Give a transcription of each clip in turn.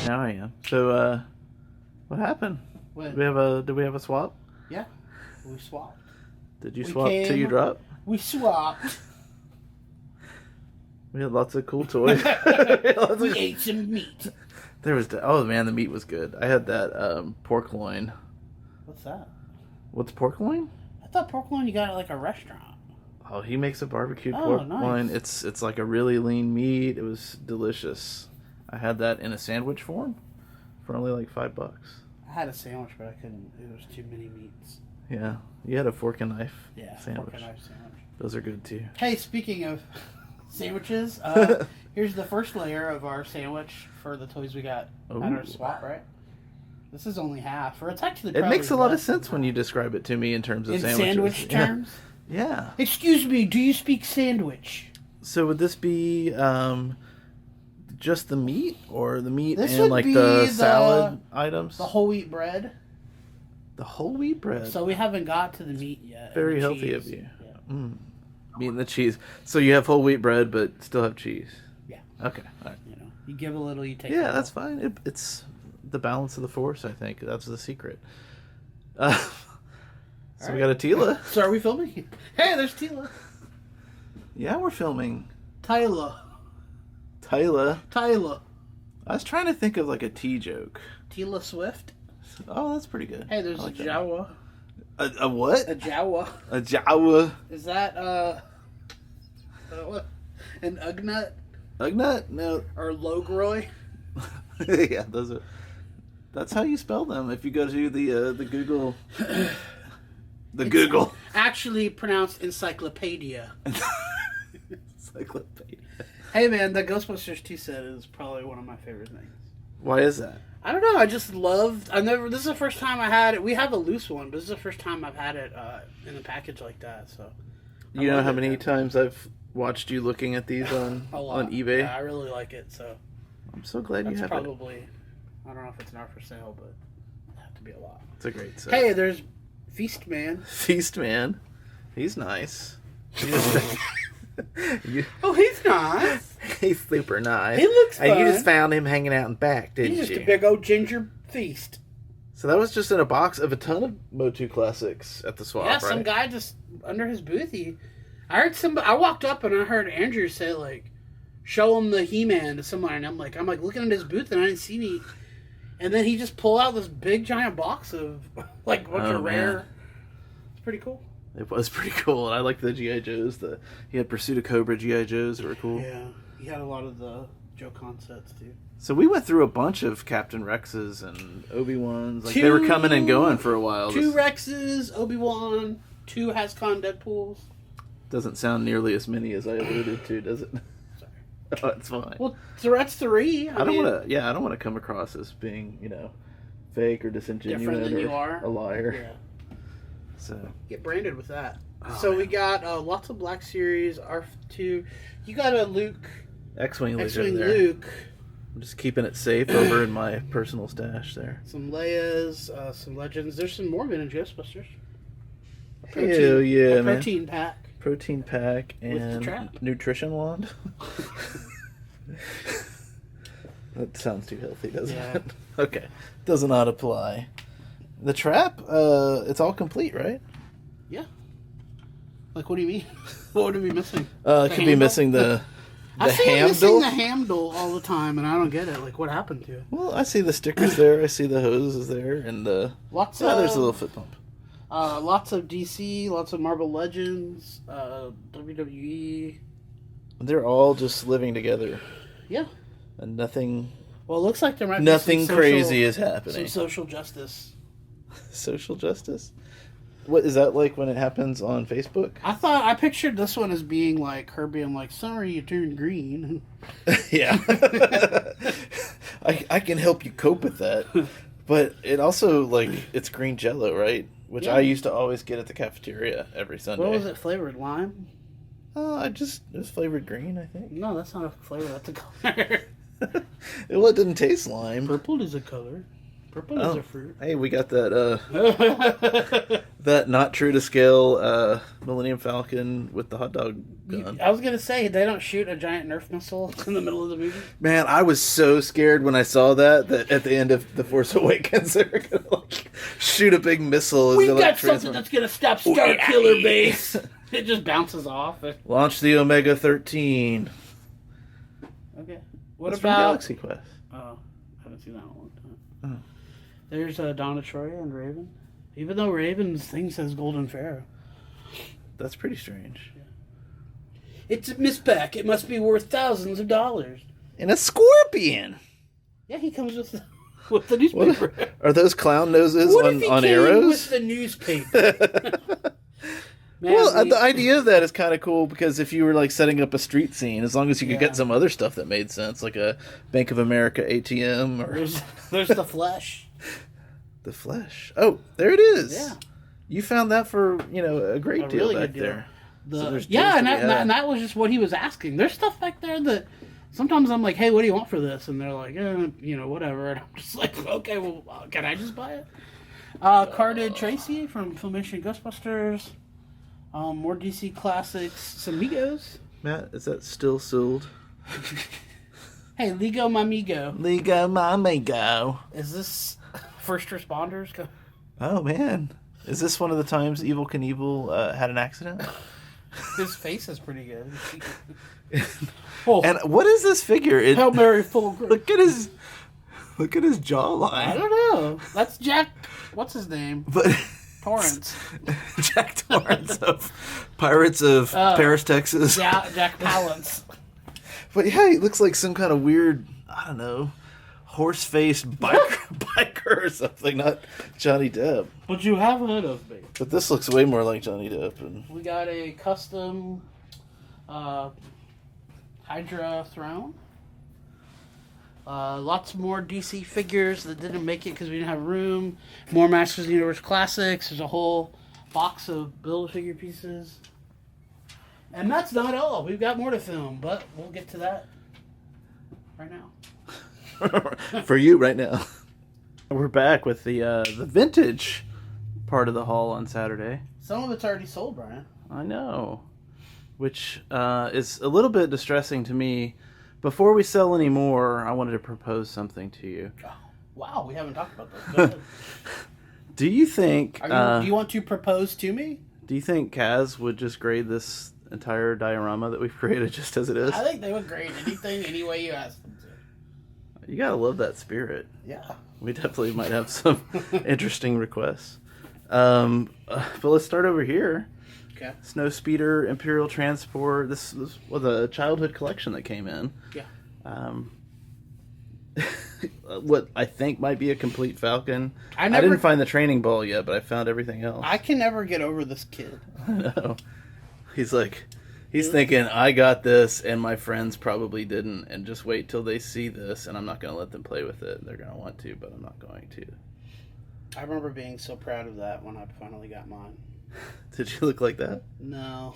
Now I am. So, what happened? What? Did we have a swap? Yeah, we swapped. Did you swap till you drop? We swapped. We had lots of cool toys. We ate some meat. There was oh man, the meat was good. I had that pork loin. What's that? What's pork loin? I thought pork loin you got at like a restaurant. Oh, he makes a barbecued pork loin. It's like a really lean meat. It was delicious. I had that in a sandwich form for only like $5. I had a sandwich, but I couldn't. It was too many meats. Yeah, you had a fork and knife. Sandwich. Fork and knife sandwich. Those are good too. Hey, speaking of sandwiches, here's the first layer of our sandwich for the toys we got at our swap. Right. This is only half, or it's actually. It makes a lot of sense when you describe it to me in terms of sandwiches. Sandwich terms. Yeah. Excuse me, do you speak sandwich? So would this be just the meat, or the meat This and would like be the salad items? The whole wheat bread. The whole wheat bread. So we haven't got to the meat yet. Very healthy of you. Yeah. Meat and the cheese. So you have whole wheat bread, but still have cheese. Yeah. Okay. All right. You know, you give a little, you take a little. Yeah, that's fine. It's the balance of the force, I think. That's the secret. So we got a Tila. So are we filming? Hey, there's Tila. Yeah, we're filming. Tyla. I was trying to think of like a T joke. Tila Swift. Oh, that's pretty good. Hey, there's a Jawa. A what? A Jawa. A Jawa. Is that what? An Ugnut? Ugnut? No. Or Logroy? Yeah, those are. That's how you spell them. If you go to the Google. It's Google. Actually pronounced encyclopedia. Encyclopedia. Hey man, the Ghostbusters 2 set is probably one of my favorite things. Why is that? I don't know. I just loved. This is the first time I had it. We have a loose one, but this is the first time I've had it in a package like that. So. You know how many times I've watched you looking at these on eBay? Yeah, I really like it. So. I'm so glad you have it. Probably. I don't know if it's not for sale, but it'll have to be a lot. It's a great set. Hey, there's Feast Man. Feast Man. He's nice. Oh, he's nice. He's super nice. He looks fun. And you just found him hanging out in back, didn't you? He's just a big old ginger feast. So that was just in a box of a ton of Motu classics at the swap, yeah, right? some guy just under his booth. I walked up and I heard Andrew say like, "Show him the He-Man" to someone, and I'm like looking at his booth and I didn't see any. And then he just pulled out this big giant box of like a bunch of rare. Man. It's pretty cool. It was pretty cool, and I liked the G.I. Joes. He had Pursuit of Cobra G.I. Joes that were cool. Yeah, he had a lot of the Joe Con sets too. So we went through a bunch of Captain Rexes and Obi-Wans. Like they were coming and going for a while. 2 Rexes, Obi-Wan, 2 Hascon Deadpools. Doesn't sound nearly as many as I alluded to, does it? Sorry. Oh, it's fine. Well, so that's 3. I don't want to come across as being, fake or disingenuous or you are. A liar. Yeah. So get branded with that. Oh, so we got lots of Black Series, R2. You got a Luke. X-Wing there. Luke. I'm just keeping it safe over in my personal stash there. Some Leias, some Legends. There's some more vintage Ghostbusters. Hell yeah, man. Protein pack. Protein pack and nutrition wand. That sounds too healthy, doesn't it? Okay. Does not apply. The trap, it's all complete, right? Yeah. Like, what do you mean? What would it be missing? It could be missing the I see handle. Missing the handle all the time, and I don't get it. Like, what happened to it? Well, I see the stickers there. I see the hoses there, and there's a little foot pump. Lots of DC, lots of Marvel Legends, WWE. They're all just living together. Yeah. And nothing. Well, it looks like there might nothing be some crazy is happening. Some social justice. Social justice? What is that like when it happens on Facebook? I pictured this one as being like her being like, "Sorry, you turned green." Yeah. I can help you cope with that. But it also, it's green Jell-O, right? Which I used to always get at the cafeteria every Sunday. What was it flavored? Lime? It was flavored green, I think. No, that's not a flavor. That's a color. Well, it didn't taste lime. Purple is a color. Purple is a fruit. Hey, we got that that not true to scale Millennium Falcon with the hot dog gun. I was gonna say they don't shoot a giant Nerf missile in the middle of the movie. Man, I was so scared when I saw that at the end of The Force Awakens they were gonna like shoot a big missile. We got something that's gonna stop Starkiller Base. It just bounces off. Launch the Omega 13. Okay. What That's about from Galaxy Quest? Oh, I haven't seen that in a long time. Oh. There's Donna Troy and Raven. Even though Raven's thing says Golden Pharaoh. That's pretty strange. Yeah. It's Miss Beck. It must be worth thousands of dollars. And a scorpion. Yeah, he comes with the newspaper. What, are those clown noses what on, if he on came arrows? With the newspaper. Man, well, the idea of that is kind of cool because if you were like setting up a street scene, as long as you could get some other stuff that made sense, like a Bank of America ATM or there's the Flesh. The Flesh. Oh, there it is. Yeah, you found that for a great deal really back good deal. there. And that was just what he was asking. There's stuff back there that sometimes I'm like, hey, what do you want for this? And they're like, whatever. And I'm just like, okay, well, can I just buy it? Carded Tracy from Filmation Ghostbusters. More DC classics. Some Megos. Matt, is that still sealed? Hey, Lego my Mego. Lego my Mego. Is this First Responders? Oh, man. Is this one of the times Evel Knievel had an accident? His face is pretty good. And what is this figure? Hail Mary, full of grace. Look at his jawline. I don't know. That's Jack. What's his name? Torrance. Jack Torrance of Pirates of Paris, Texas. Jack Palance. But yeah, he looks like some kind of weird, I don't know, horse-faced biker or something, not Johnny Depp. But you have heard of me. But this looks way more like Johnny Depp. We got a custom Hydra throne. Lots more DC figures that didn't make it because we didn't have room. More Masters of the Universe classics. There's a whole box of Build-A-Figure pieces. And that's not all. We've got more to film, but we'll get to that right now. For you right now. We're back with the vintage part of the haul on Saturday. Some of it's already sold, Brian. I know. Which is a little bit distressing to me. Before we sell any more, I wanted to propose something to you. Oh, wow, we haven't talked about this. Go ahead. Do you think... do you want to propose to me? Do you think Kaz would just grade this entire diorama that we've created just as it is? I think they would grade anything any way you ask them to. You gotta love that spirit. Yeah. We definitely might have some interesting requests. But let's start over here. Okay. Snow Speeder, Imperial Transport. This was a childhood collection that came in. Yeah. What I think might be a complete Falcon. I didn't find the training ball yet, but I found everything else. I can never get over this kid. I know. He's thinking, I got this, and my friends probably didn't, and just wait till they see this, and I'm not going to let them play with it. They're going to want to, but I'm not going to. I remember being so proud of that when I finally got mine. Did you look like that? No.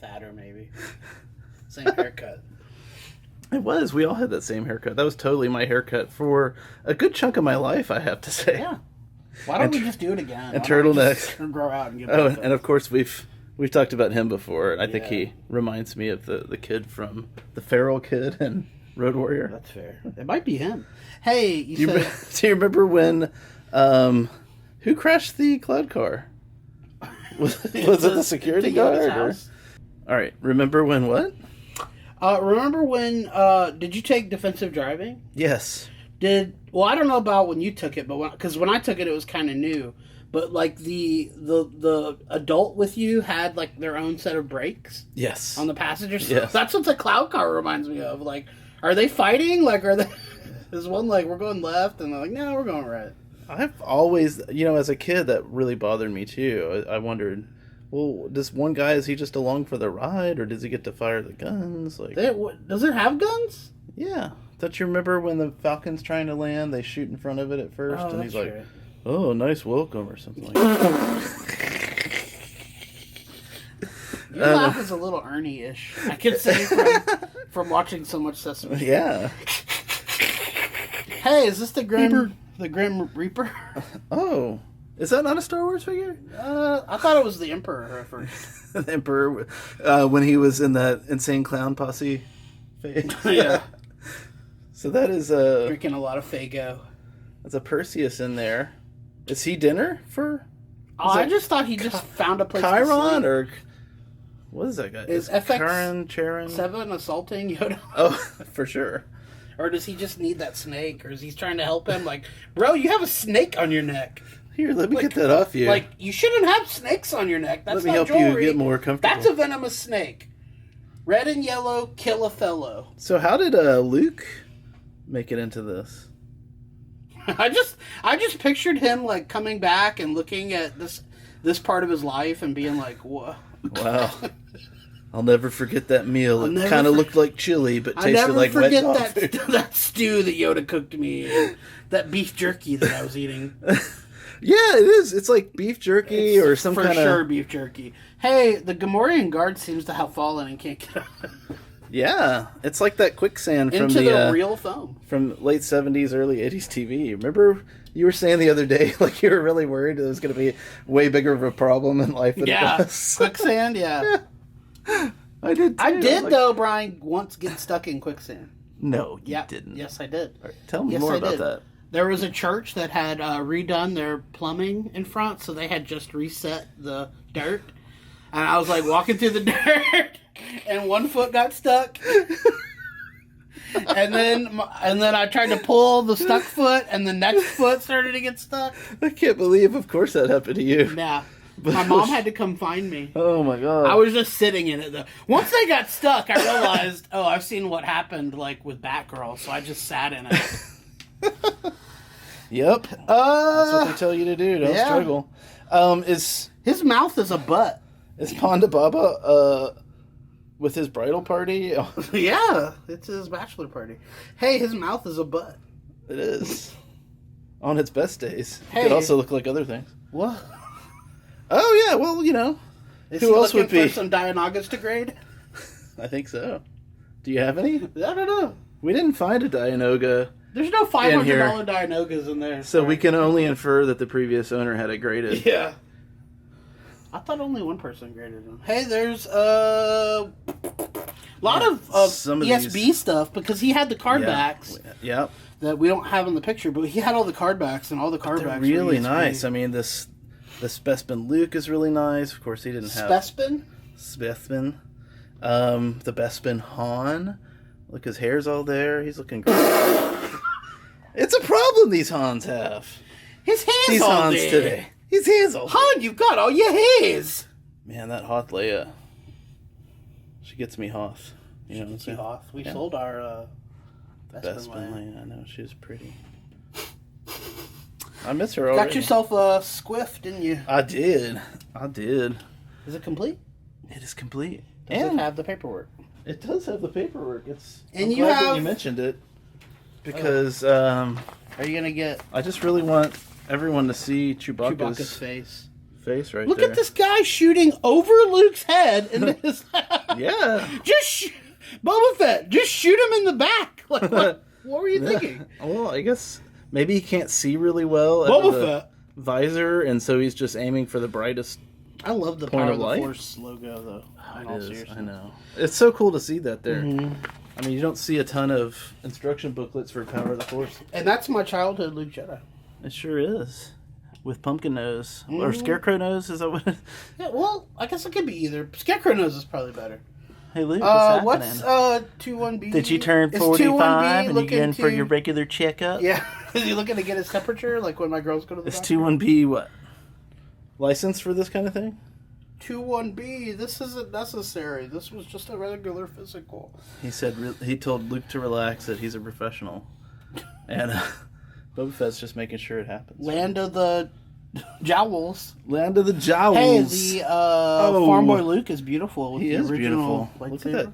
Fatter, maybe. Same haircut. It was. We all had that same haircut. That was totally my haircut for a good chunk of my life, I have to say. Yeah. Why don't we just do it again? And turtlenecks. Grow out and get and of course we've talked about him before, and I think he reminds me of the kid from the Feral Kid and Road Warrior. That's fair. It might be him. Hey, do you remember when who crashed the cloud car? Was it the security guard? All right. Remember when what? Remember when? Did you take defensive driving? Yes. Well, I don't know about when you took it, but because when I took it, it was kind of new. But like the adult with you had like their own set of brakes. Yes. On the passenger side. Yes. That's what the cloud car reminds me of. Like, are they fighting? Like, are they? There's one like we're going left, and they're like, no, we're going right. I've always, as a kid, that really bothered me too. I wondered, well, this one guy, is he just along for the ride, or does he get to fire the guns? Like, does it have guns? Yeah. Don't you remember when the Falcon's trying to land, they shoot in front of it at first, and he's like, "Oh, nice welcome," or something like that. Your laugh is a little Ernie-ish. I can say from watching so much Sesame Street. Yeah. Hey, is this the The Grim Reaper. Oh, is that not a Star Wars figure? I thought it was the Emperor at first. The Emperor, when he was in that insane clown posse phase. Yeah. So that is Drinking a lot of Faygo. that's a Perseus in there. Is he dinner for? Oh, I just thought he just found a place Chiron to sleep. or what is that guy? Is Charon? 7 assaulting Yoda? Oh, for sure. Or does he just need that snake? Or is he trying to help him? Like, bro, you have a snake on your neck. Here, let me get that off you. Like, you shouldn't have snakes on your neck. That's let me not help jewelry. you get more comfortable. That's a venomous snake. Red and yellow, kill a fellow. So how did Luke make it into this? I just pictured him like coming back and looking at this part of his life and being like, "Whoa, wow." I'll never forget that meal. I'll It never kind of for- looked like chili, but I tasted never like wet forget dog that food. that stew that Yoda cooked me, and that beef jerky that I was eating." Yeah, it is. It's like beef jerky It's or some for kind of... sure beef jerky. Hey, the Gamorrean guard seems to have fallen and can't get up Yeah, it's like that quicksand from into the the real foam. from late 70s, early 80s TV. Remember you were saying the other day, like you were really worried it was going to be way bigger of a problem in life than it was. Quicksand. Yeah, I did too. I did Like, though. Brian once get stuck in quicksand. No, you Yeah, didn't. Yes, I did. All right, tell me Yes, more I about did. that. There was a church that had redone their plumbing in front, so they had just reset the dirt. And I was like walking through the dirt, and one foot got stuck. and then I tried to pull the stuck foot, and the next foot started to get stuck. I can't believe, of course, that happened to you. Yeah, my mom had to come find me. Oh my god! I was just sitting in it though. Once they got stuck, I realized, oh, I've seen what happened like with Batgirl, so I just sat in it. Yep. That's what they tell you to do. Don't yeah. struggle. Is His mouth is a butt. Ponda Baba with his bridal party? Yeah, it's his bachelor party. Hey, his mouth is a butt. It is. On its best days. It Hey. could also look like other things. What? Oh yeah, well, you know. Is Who he else looking would be? for some Dianogas to grade? I think so. Do you have any? I don't know. We didn't find a Dianoga, There's no In here. $500 Dianogas in there. so we can only infer that the previous owner had it graded. Yeah. I thought only one person graded them. Hey, there's a lot of some of ESB these- stuff because he had the card Yeah. backs Yep. that we don't have in the picture, but he had all the card backs and all the card They're backs. really were ESB. nice. I mean, this Bespin Luke is really nice. Of course, he didn't have Spespin? Bespin. The Bespin Han. Look, his hair's all there. He's looking great. It's a problem these Hans have. His hands These all Hans there. today. His hands all Han, you've got all your hairs. Man, that Hoth Leia. She gets me Hoth. You know what I'm saying? We Yeah. sold our Bespin Bespin Leia. Leia. I know, she's pretty. I miss her already. Got yourself a squiff, didn't you? I did. Is it complete? It is complete. Does And it have the paperwork? it does have the paperwork. And I'm you glad that have- you mentioned it. Because Are you gonna get I just really want everyone to see Chewbacca's Chewbacca's face? right Look there. at this guy shooting over Luke's head into his. Yeah. Boba Fett, just shoot him in the back. Like, what were you thinking? Well, I guess maybe he can't see really well out Boba of the Fett. visor, and so he's just aiming for the brightest I love the Point Power of of the light? Force logo, though. in all it is. seriousness. I know. It's so cool to see that there. Mhm. I mean, you don't see a ton of instruction booklets for Power of the Force. And that's my childhood Luke Jedi. It sure is. With pumpkin nose. Or Mhm. scarecrow nose, is that what it is? Yeah, well, I guess it could be either. Scarecrow nose is probably better. Hey, Luke, what's happening? What's 21B? Did you turn Is 45 and you looking in for to- your regular checkup? Yeah. Is he looking to get his temperature, like when my girls go to the Is doctor? 21B what? License for this kind of thing? 21B, this isn't necessary. This was just a regular physical. He said he told Luke to relax, that he's a professional. And Boba Fett's just making sure it happens. Land of the Jowls. Land of the Jowls. Hey, the Farm Boy Luke is beautiful. With He the is original beautiful. Look lightsaber. at that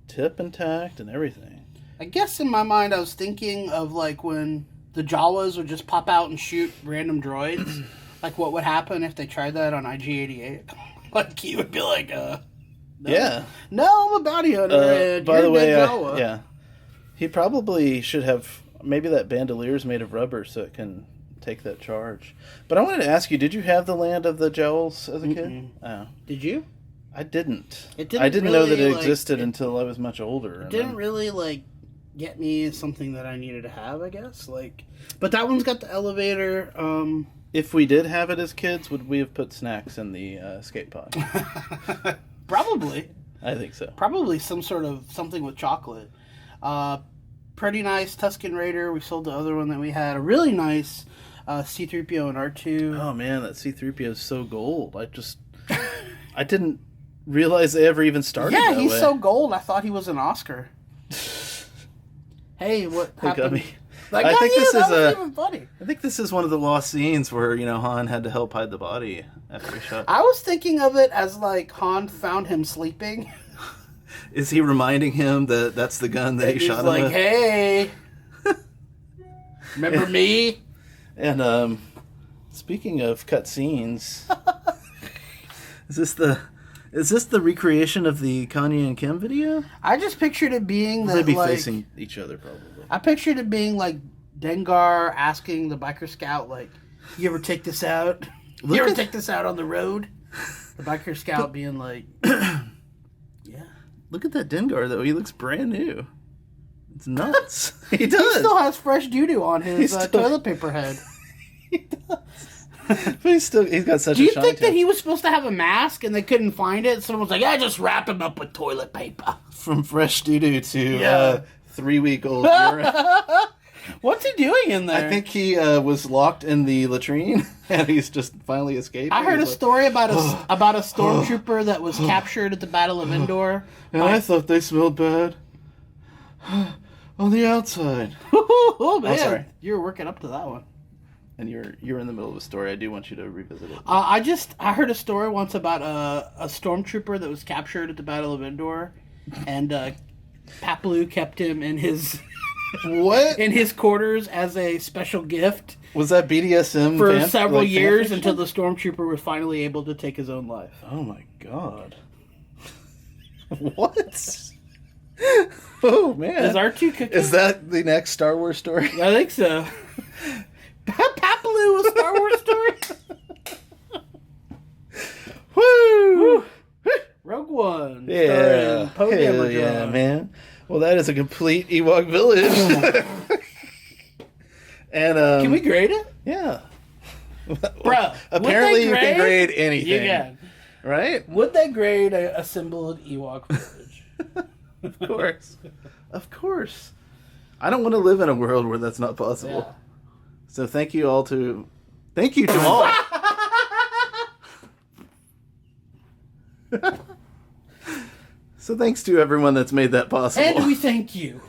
tip intact and everything. I guess in my mind I was thinking of like when the Jawas would just pop out and shoot random droids. Like what would happen if they tried that on IG-88? Like he would be like, no. Yeah. No, I'm a bounty hunter. and By you're the a way, dead Jawa. yeah. He probably should have Maybe that bandolier is made of rubber so it can take that charge. But I wanted to ask you, did you have the Land of the Jowls as a kid? Oh. Did you? I didn't. It didn't I didn't know that really, it existed until I was much older. It didn't really, like, get me something that I needed to have, I guess. Like, but that one's got the elevator. If we did have it as kids, would we have put snacks in the skate pod? Probably. I think so. Probably some sort of something with chocolate. Pretty nice Tusken Raider. We sold the other one that we had. A really nice C-3PO and R2. Oh, man, that C-3PO is so gold. I didn't realize they ever even started Yeah, that he's way. so gold. I thought he was an Oscar. Hey, what happened? Like, I think this is even funny. I think this is one of the lost scenes where, Han had to help hide the body after he shot. I was thinking of it as, like, Han found him sleeping. Is he reminding him that that's the gun that he shot him like, with? Hey, remember me? And speaking of cut scenes, is this the recreation of the Kanye and Kim video? I just pictured it being that, They'd be like, facing each other probably. I pictured it being like Dengar asking the biker scout, like, "You ever take this out? You ever take this out on the road?" The biker scout being like, "Yeah." Look at that Dengar though; he looks brand new. It's nuts. He does. He still has fresh doo-doo on his toilet paper head. He does. But he's got such Do a you shine think to that him. he was supposed to have a mask and they couldn't find it? Someone was like, "Yeah, just wrap him up with toilet paper." From fresh doo-doo to 3-week-old urine. What's he doing in there? I think he was locked in the latrine, and he's just finally escaped. I heard a story about about a stormtrooper that was captured at the Battle of Endor. And I thought they smelled bad on the outside. Oh man, sorry. you were working up to that one. And you're in the middle of a story. I do want you to revisit it. I heard a story once about a stormtrooper that was captured at the Battle of Endor, and Papalu kept him in his What? in his quarters as a special gift Was that BDSM for several like, years fanfiction? until the stormtrooper was finally able to take his own life. Oh my god. What? Oh man. Is R2 cooking? Is that the next Star Wars story? I think so. Papalu, a Star Wars story? Woo! Rogue One. Yeah. starring Poe Hell Dameron. yeah, man. Well, that is a complete Ewok village. And Can we grade it? Yeah. Bro, Apparently you can grade anything. You can. Right? Would they grade a symbol of Ewok village? Of course. Of course. I don't want to live in a world where that's not possible. Yeah. So thank you all to all. So thanks to everyone that's made that possible. And we thank you.